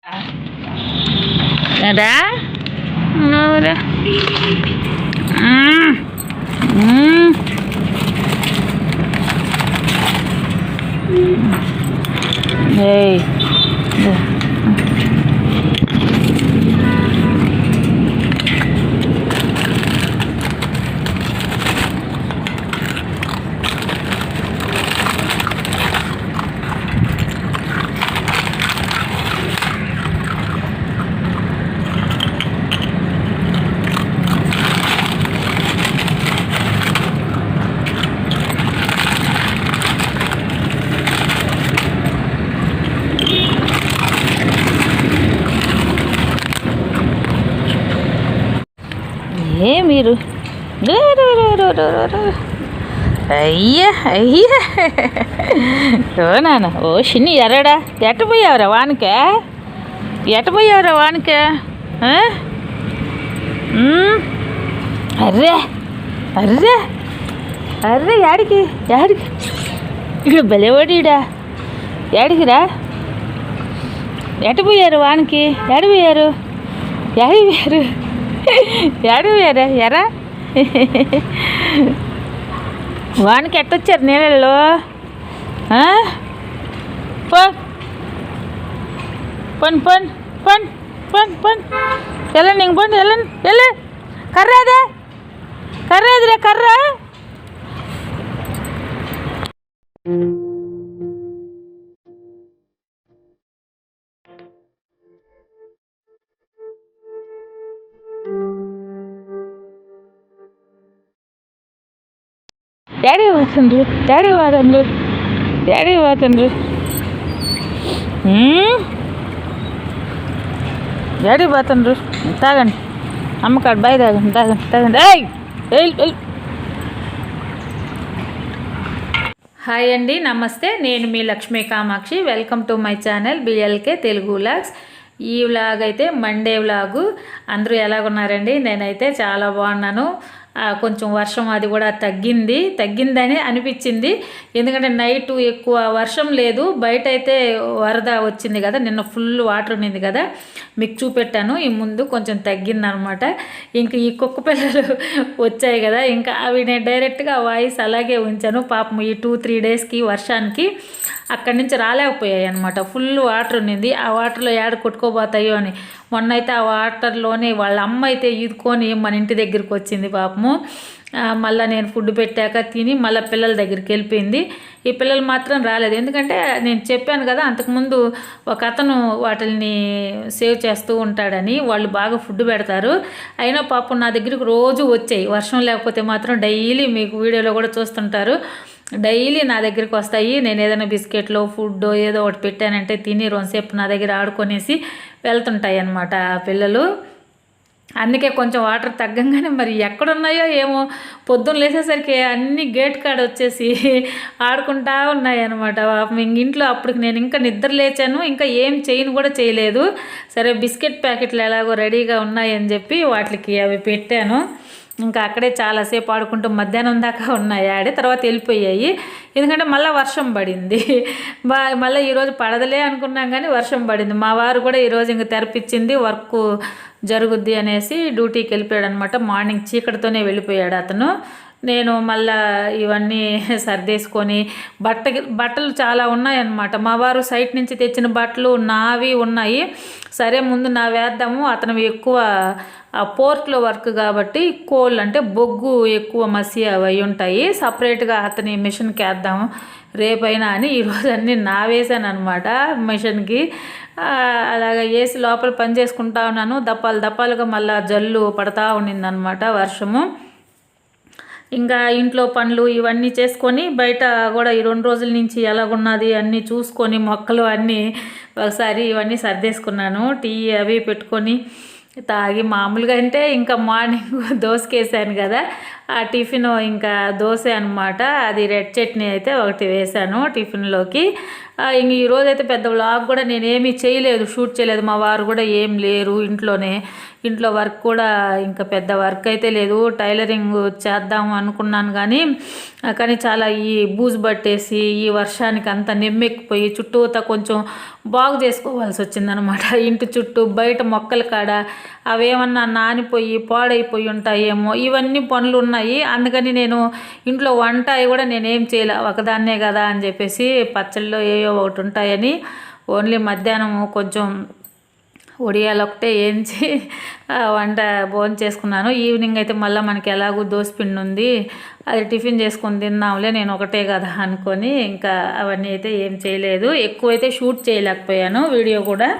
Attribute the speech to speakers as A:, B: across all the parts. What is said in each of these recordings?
A: రా రా ఏయ్ మీరు అయ్యా అయ్యా ఓ నాన్న ఓ చిన్ని ఎర్రడా ఎట్టపోయావురా వానికే ఎట్టపోయావురా వానికే అర్రే అర్రే అర్రే యాడికి యాడికి ఇక్కడ బలేవాడిడా యాడికిరా ఎట్టపోయారు వానికి ఎడపోయారు ఎడపోయారు ఎడపోయారా ఎరా వానికి ఎట్టొచ్చారు నీళ్ళల్లో పన్ పన్ పన్ పన్ పన్ పన్ వెళ్ళండి ఇంక పండి వెళ్ళండి వెళ్ళి కర్రేదే కర్రేదిరా కర్ర డాడీ పోతుండ్రు డాడీ పోతుండ్రు డాడీ పోతుండ్రు డాడీ పోతుండ్రు తాగండి అమ్మకాడు బాయ్ తాగండి తాగండి తాగండి హాయ్ అండి నమస్తే నేను మీ Lakshmi Kamakshi welcome to my channel BLK Telugu vlogs ఈ వ్లాగ్ అయితే మండే వ్లాగు అందరూ ఎలాగున్నారండి నేనైతే చాలా బాగున్నాను కొంచెం వర్షం అది కూడా తగ్గిందని అనిపించింది ఎందుకంటే నైట్ ఎక్కువ వర్షం లేదు బయట అయితే వరద వచ్చింది కదా నిన్న ఫుల్ వాటర్ ఉన్నింది కదా మీకు చూపెట్టాను ఈ ముందు కొంచెం తగ్గిందనమాట ఇంకా ఈ కుక్క పిల్లలు వచ్చాయి కదా ఇంకా అవి నేను డైరెక్ట్గా వాయిస్ అలాగే ఉంచాను పాపం ఈ 2-3 డేస్కి వర్షానికి అక్కడి నుంచి రాలేకపోయాయి అనమాట ఫుల్ వాటర్ ఉన్నింది ఆ వాటర్లో ఏడ కొట్టుకోబోతాయో అని మొన్న అయితే ఆ వాటర్లోనే వాళ్ళ అమ్మ అయితే ఈదుకొని మన ఇంటి దగ్గరికి వచ్చింది పాపము మళ్ళీ నేను ఫుడ్ పెట్టాక తిని మళ్ళీ పిల్లల దగ్గరికి వెళ్ళిపోయింది ఈ పిల్లలు మాత్రం రాలేదు ఎందుకంటే నేను చెప్పాను కదా అంతకుముందు ఒక అతను వాటిని సేవ్ చేస్తూ ఉంటాడని వాళ్ళు బాగా ఫుడ్ పెడతారు అయినా పాపం నా దగ్గరికి రోజు వచ్చాయి వర్షం లేకపోతే మాత్రం డైలీ మీకు వీడియోలో కూడా చూస్తుంటారు డైలీ నా దగ్గరికి వస్తాయి నేను ఏదైనా బిస్కెట్లో ఫుడ్ ఏదో ఒకటి పెట్టానంటే తిని రెండుసేపు నా దగ్గర ఆడుకొనేసి వెళ్తుంటాయి అన్నమాట పిల్లలు అందుకే కొంచెం వాటర్ తగ్గంగానే మరి ఎక్కడున్నాయో ఏమో పొద్దున్న లేసేసరికి అన్ని గేట్ కాడ వచ్చేసి ఆడుకుంటా ఉన్నాయి అనమాట ఇంట్లో అప్పటికి నేను ఇంకా నిద్ర లేచాను ఇంకా ఏం కూడా చేయలేదు సరే బిస్కెట్ ప్యాకెట్లు ఎలాగో రెడీగా ఉన్నాయని చెప్పి వాటికి అవి పెట్టాను ఇంకా అక్కడే చాలాసేపు ఆడుకుంటూ మధ్యాహ్నం దాకా ఉన్నాయి ఆడే తర్వాత వెళ్ళిపోయాయి ఎందుకంటే మళ్ళీ వర్షం పడింది మళ్ళీ ఈరోజు పడదలే అనుకున్నాం కానీ వర్షం పడింది మా వారు కూడా ఈరోజు ఇంకా తెరపించింది వర్క్ జరుగుద్ది అనేసి డ్యూటీకి వెళ్ళిపోయాడు అనమాట మార్నింగ్ చీకటితోనే వెళ్ళిపోయాడు అతను నేను మళ్ళా ఇవన్నీ సర్దేసుకొని బట్టలు చాలా ఉన్నాయన్నమాట మా వారు సైట్ నుంచి తెచ్చిన బట్టలు నావి ఉన్నాయి సరే ముందు నా వేద్దాము అతను ఎక్కువ పోర్ట్లో వర్క్ కాబట్టి కోల్ అంటే బొగ్గు ఎక్కువ మసి అవి ఉంటాయి సపరేట్గా అతని మిషన్కి వేద్దాము రేపైనా అని ఈరోజు అన్నీ నా వేసాను అనమాట మిషన్కి అలాగా వేసి లోపల పని చేసుకుంటా ఉన్నాను దప్పాలుగా మళ్ళీ జల్లు పడతా ఉండిందనమాట వర్షము ఇంకా ఇంట్లో పనులు ఇవన్నీ చేసుకొని బయట కూడా ఈ 2 రోజుల నుంచి ఎలాగున్నది అన్నీ చూసుకొని మొక్కలు అన్నీ ఒకసారి ఇవన్నీ సర్దేసుకున్నాను టీ అవి పెట్టుకొని తాగి మామూలుగా అంటే ఇంకా మార్నింగ్ దోసకేసాను కదా ఆ టిఫిన్ ఇంకా దోశ అనమాట. అది రెడ్ చట్నీ అయితే ఒకటి వేశాను టిఫిన్లోకి. ఇంక ఈరోజైతే పెద్ద వ్లాగ్ కూడా నేనేమీ చేయలేదు, షూట్ చేయలేదు. మా వారు కూడా ఏం లేరు ఇంట్లో వర్క్ కూడా ఇంకా పెద్ద వర్క్ అయితే లేదు. టైలరింగ్ చేద్దాము అనుకున్నాను కానీ చాలా ఈ బూజు పట్టేసి ఈ వర్షానికి అంతా నెమ్మెక్కిపోయి చుట్టూతా కొంచెం బాగు చేసుకోవాల్సి వచ్చిందనమాట. ఇంటి చుట్టూ బయట మొక్కల కాడ అవేమన్నా నానిపోయి పాడైపోయి ఉంటాయేమో, ఇవన్నీ పనులు ఉన్నాయి. అందుకని నేను ఇంట్లో వంట కూడా నేనేం చేయలే, ఒకదాన్నే కదా అని చెప్పేసి పచ్చళ్ళు ఏవో ఒకటి ఉంటాయని ఓన్లీ మధ్యాహ్నం కొంచెం ఒడియాలు ఒకటే వేయించి వంట భోజనం చేసుకున్నాను. ఈవినింగ్ అయితే మళ్ళీ మనకి ఎలాగో దోసపిండి ఉంది, అది టిఫిన్ చేసుకొని తిన్నాంలే, నేను ఒకటే కదా అనుకొని ఇంకా అవన్నీ అయితే ఏం చేయలేదు. ఎక్కువైతే షూట్ చేయలేకపోయాను వీడియో కూడా.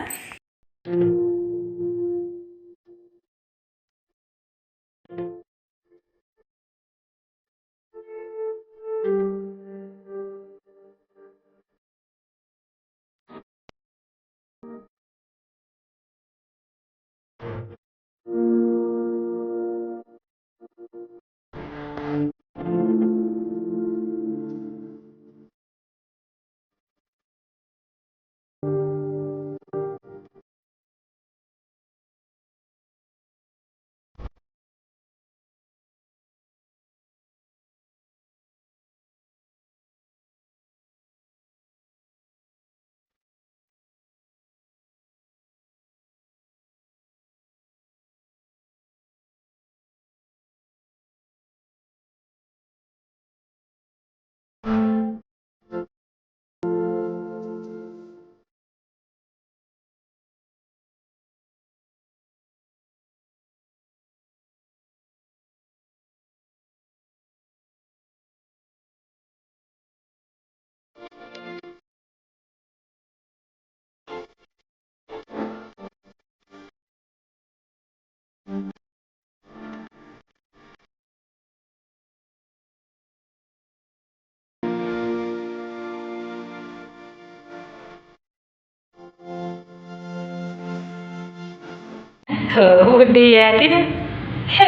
A: వడ్డీయా తినే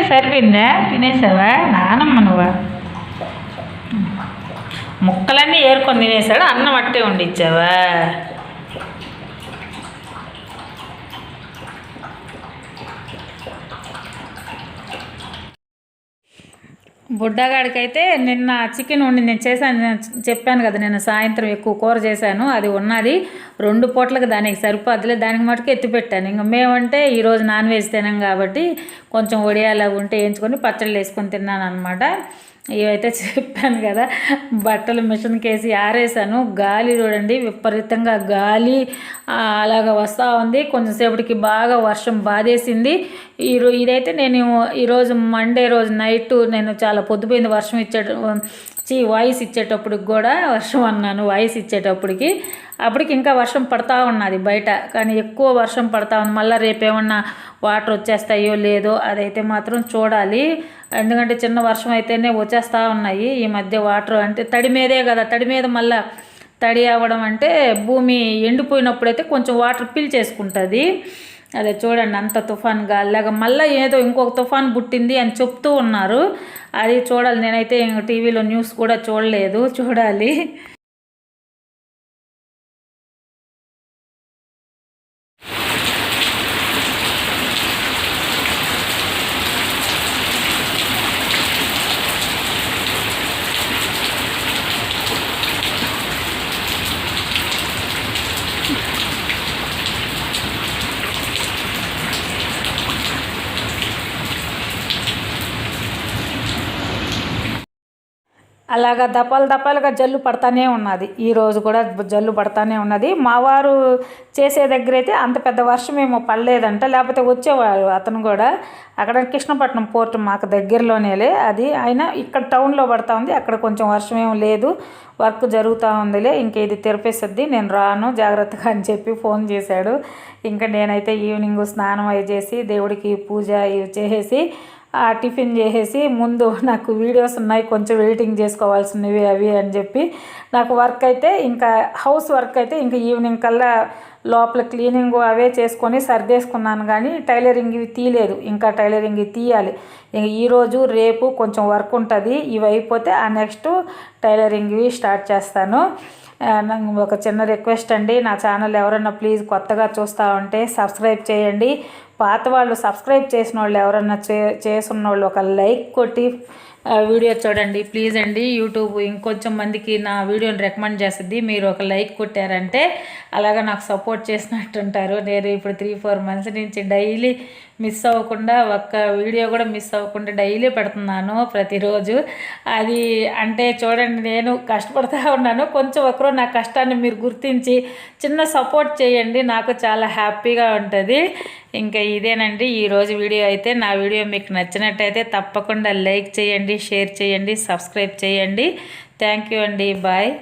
A: సరిపోయిందా? తినేసావా? నానమ్మ నువ్వా? ముక్కలన్నీ ఏరుకొని తినేసాడు, అన్నం అట్టే వండిచ్చావా? బుడ్డగాడికైతే నిన్న చికెన్ వండి నేను చేశాను, చెప్పాను కదా, నిన్న సాయంత్రం ఎక్కువ కూర చేశాను, అది ఉన్నది 2 పూటలకు దానికి సరిపోద్దులే, దానికి మటుకు ఎత్తిపెట్టాను. ఇంక మేమంటే ఈరోజు నాన్ వెజ్ తినాం కాబట్టి కొంచెం వడియాలు ఉంటే వేయించుకొని పచ్చళ్ళు వేసుకొని తిన్నాను అనమాట. ఇవైతే చెప్పాను కదా, బట్టలు మిషన్కి వేసి ఆరేసాను. గాలి చూడండి, విపరీతంగా గాలి అలాగ వస్తూ ఉంది. కొంచెంసేపటికి బాగా వర్షం బాధేసింది. ఇదైతే నేను ఈరోజు మండే రోజు నైట్ నేను చాలా పొద్దుపోయింది వర్షం వాయిస్ ఇచ్చేటప్పటికి కూడా వర్షం అన్నాను. వాయిస్ ఇచ్చేటప్పటికి అప్పటికి ఇంకా వర్షం పడతా ఉన్నది బయట, కానీ ఎక్కువ వర్షం పడతా ఉంది. మళ్ళీ రేపేమన్నా వాటర్ వచ్చేస్తాయో లేదో అదైతే మాత్రం చూడాలి. ఎందుకంటే చిన్న వర్షం అయితేనే వచ్చేస్తూ ఉన్నాయి ఈ మధ్య వాటర్. అంటే తడి మీదే కదా, తడి మీద మళ్ళీ తడి అవ్వడం అంటే భూమి ఎండిపోయినప్పుడైతే కొంచెం వాటర్ పీల్చేసుకుంటుంది. అదే చూడండి, అంత తుఫాన్ గాలిలాగా మళ్ళీ ఏదో ఇంకొక తుఫాన్ పుట్టింది అని చెప్తూ ఉన్నారు. అది చూడాలి. నేనైతే టీవీలో న్యూస్ కూడా చూడలేదు, చూడాలి. అలాగా దపాలుగా జల్లు పడతానే ఉన్నది. ఈరోజు కూడా జల్లు పడతానే ఉన్నది. మా వారు చేసే దగ్గర అయితే అంత పెద్ద వర్షం ఏమో పడలేదంట, లేకపోతే వచ్చేవారు అతను కూడా. అక్కడ కృష్ణపట్నం పోర్టు మాకు దగ్గరలోనేలే అది. అయినా ఇక్కడ టౌన్లో పడతా ఉంది, అక్కడ కొంచెం వర్షం ఏం లేదు, వర్క్ జరుగుతూ ఉందిలే. ఇంక ఇది తెరిపేస్తుంది, నేను రాను జాగ్రత్తగా అని చెప్పి ఫోన్ చేశాడు. ఇంకా నేనైతే ఈవినింగ్ స్నానం అవి చేసి దేవుడికి పూజ ఇవి చేసేసి టిఫిన్ చేసేసి ముందు నాకు వీడియోస్ ఉన్నాయి కొంచెం ఎడిటింగ్ చేసుకోవాల్సినవి అవి అని చెప్పి నాకు వర్క్ అయితే ఇంకా హౌస్ వర్క్ అయితే ఇంకా ఈవినింగ్ కల్లా లోపల క్లీనింగ్ అవే చేసుకొని సర్దేసుకున్నాను, కానీ టైలరింగ్ ఇవి తీయలేదు. ఇంకా టైలరింగ్ తీయాలి. ఈరోజు రేపు కొంచెం వర్క్ ఉంటుంది. ఇవి అయిపోతే ఆ నెక్స్ట్ టైలరింగ్ ఇవి స్టార్ట్ చేస్తాను. ఒక చిన్న రిక్వెస్ట్ అండి, నా ఛానల్ ఎవరన్నా ప్లీజ్ కొత్తగా చూస్తూ ఉంటే సబ్స్క్రైబ్ చేయండి. పాత వాళ్ళు సబ్స్క్రైబ్ చేసిన వాళ్ళు ఎవరన్నా చేసున్న వాళ్ళు ఒక లైక్ కొట్టి వీడియో చూడండి ప్లీజ్ అండి. యూట్యూబ్ ఇంకొంచెం మందికి నా వీడియోని రికమెండ్ చేస్తుంది. మీరు ఒక లైక్ కొట్టారంటే అలాగా నాకు సపోర్ట్ చేసినట్టుంటారు. నేను ఇప్పుడు 3-4 మంత్స్ నుంచి డైలీ మిస్ అవ్వకుండా ఒక్క వీడియో కూడా మిస్ అవ్వకుండా డైలీ పెడుతున్నాను ప్రతిరోజు. అది అంటే చూడండి, నేను కష్టపడుతూ ఉన్నాను. కొంచెం ఒకరు నా కష్టాన్ని మీరు గుర్తించి చిన్న సపోర్ట్ చేయండి, నాకు చాలా హ్యాపీగా ఉంటుంది. ఇంకా ఇదేనండి ఈరోజు వీడియో అయితే. నా వీడియో మీకు నచ్చినట్టయితే తప్పకుండా లైక్ చేయండి, షేర్ చేయండి, సబ్స్క్రైబ్ చేయండి. థ్యాంక్ యూ అండి. బాయ్.